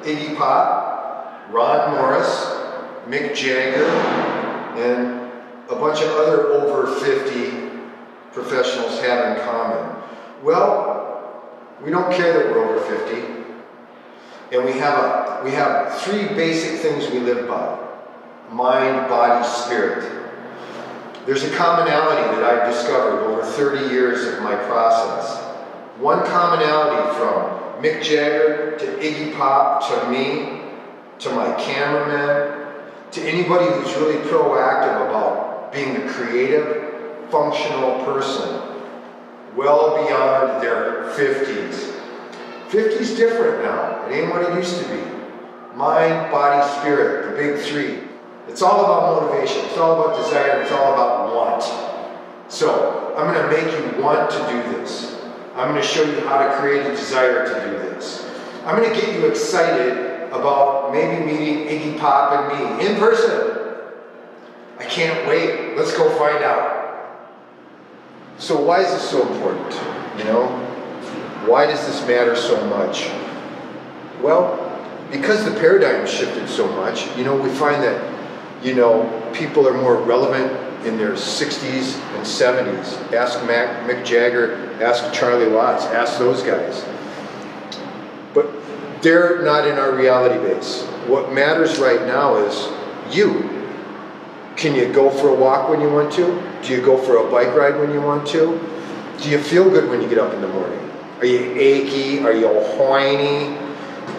Iggy Pop, Ron Morris, Mick Jagger, and a bunch of other over 50 professionals have in common? Well, we don't care that we're over 50, and we have three basic things we live by: mind, body, spirit. There's a commonality that I've discovered over 30 years of my process. One commonality from Mick Jagger to Iggy Pop to me, to my cameraman, to anybody who's really proactive about being a creative, functional person, well beyond their 50s. 50's different now. It ain't what it used to be. Mind, body, spirit, the big three. It's all about motivation. It's all about desire. It's all about want. So I'm going to make you want to do this. I'm going to show you how to create a desire to do this. I'm going to get you excited about maybe meeting Iggy Pop and me in person. I can't wait. Let's go find out. So why is this so important? You know, why does this matter so much? Well, because the paradigm shifted so much. You know, we find that, you know, people are more relevant in their 60s and 70s. Ask Mick Jagger, ask Charlie Watts, ask those guys. But they're not in our reality base. What matters right now is you. Can you go for a walk when you want to? Do you go for a bike ride when you want to? Do you feel good when you get up in the morning? Are you achy? Are you whiny?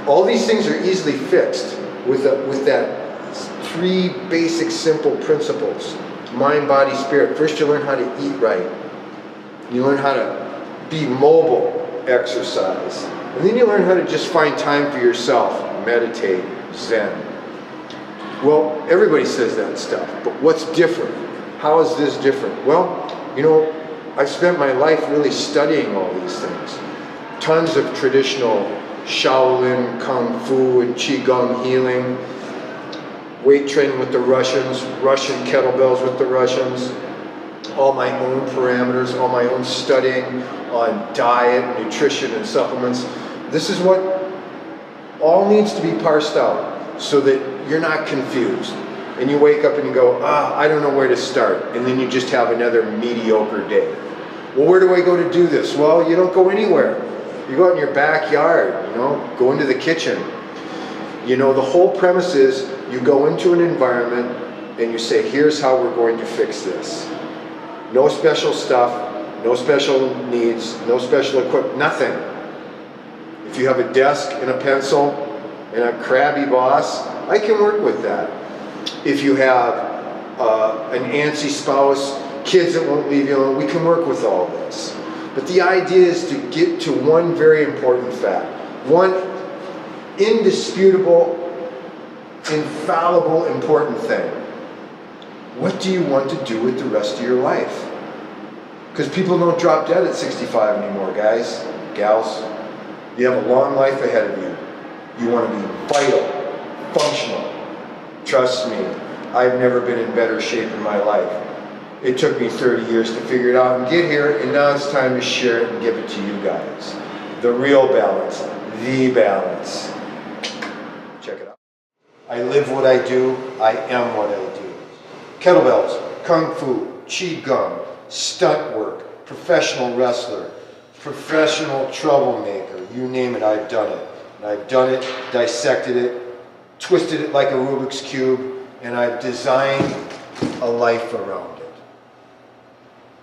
All these things are easily fixed with that three basic simple principles: mind, body, spirit. First, you learn how to eat right. You learn how to be mobile, exercise. And then you learn how to just find time for yourself, meditate, zen. Well, everybody says that stuff, but what's different? How is this different? Well, you know, I've spent my life really studying all these things. Tons of traditional Shaolin, Kung Fu, and Qigong healing, weight training with the Russians, Russian kettlebells with the Russians, all my own parameters, all my own studying on diet, nutrition, and supplements. This is what all needs to be parsed out so that you're not confused. And you wake up and you go, I don't know where to start. And then you just have another mediocre day. Well, where do I go to do this? Well, you don't go anywhere. You go out in your backyard, you know, go into the kitchen. You know, the whole premise is you go into an environment and you say, here's how we're going to fix this. No special stuff, no special needs, no special equipment, nothing. If you have a desk and a pencil and a crabby boss, I can work with that. If you have an antsy spouse, kids that won't leave you alone, we can work with all this. But the idea is to get to one very important fact, one indisputable, infallible, important thing. What do you want to do with the rest of your life? Because people don't drop dead at 65 anymore, guys, gals. You have a long life ahead of you. You want to be vital, functional. Trust me, I've never been in better shape in my life. It took me 30 years to figure it out and get here, and now it's time to share it and give it to you guys. The real balance, the balance. Check it out. I live what I do, I am what I do. Kettlebells, Kung Fu, Qigong, stunt work, professional wrestler, professional troublemaker, you name it, I've done it. And I've done it, dissected it, twisted it like a Rubik's Cube, and I've designed a life around it.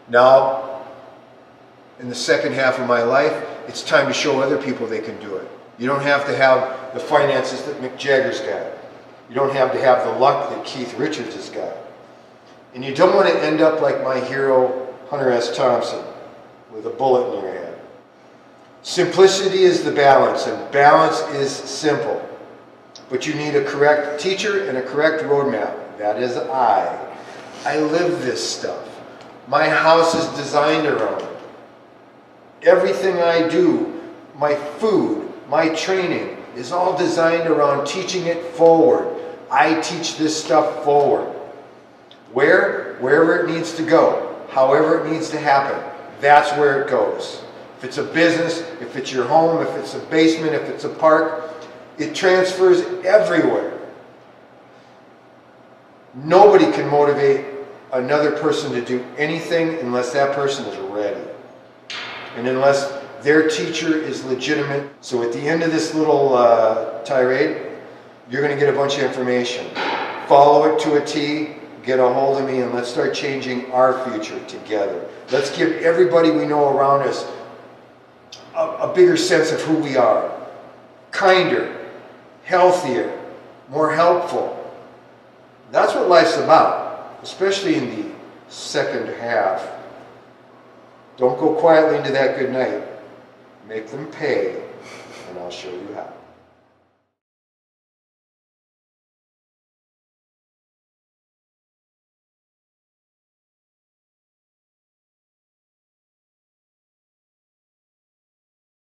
Now, in the second half of my life, it's time to show other people they can do it. You don't have to have the finances that Mick Jagger's got. You don't have to have the luck that Keith Richards has got. And you don't want to end up like my hero, Hunter S. Thompson, with a bullet in your head. Simplicity is the balance, and balance is simple. But you need a correct teacher and a correct roadmap. That is I. I live this stuff. My house is designed around it. Everything I do, my food, my training, is all designed around teaching it forward. I teach this stuff forward. Wherever it needs to go, however it needs to happen, that's where it goes. If it's a business, if it's your home, if it's a basement, if it's a park, It transfers everywhere. Nobody can motivate another person to do anything unless that person is ready. And unless their teacher is legitimate. So at the end of this little tirade, you're going to get a bunch of information. Follow it to a T, get a hold of me, and let's start changing our future together. Let's give everybody we know around us a bigger sense of who we are. Kinder, healthier, more helpful. That's what life's about, especially in the second half. Don't go quietly into that good night. Make them pay, and I'll show you how.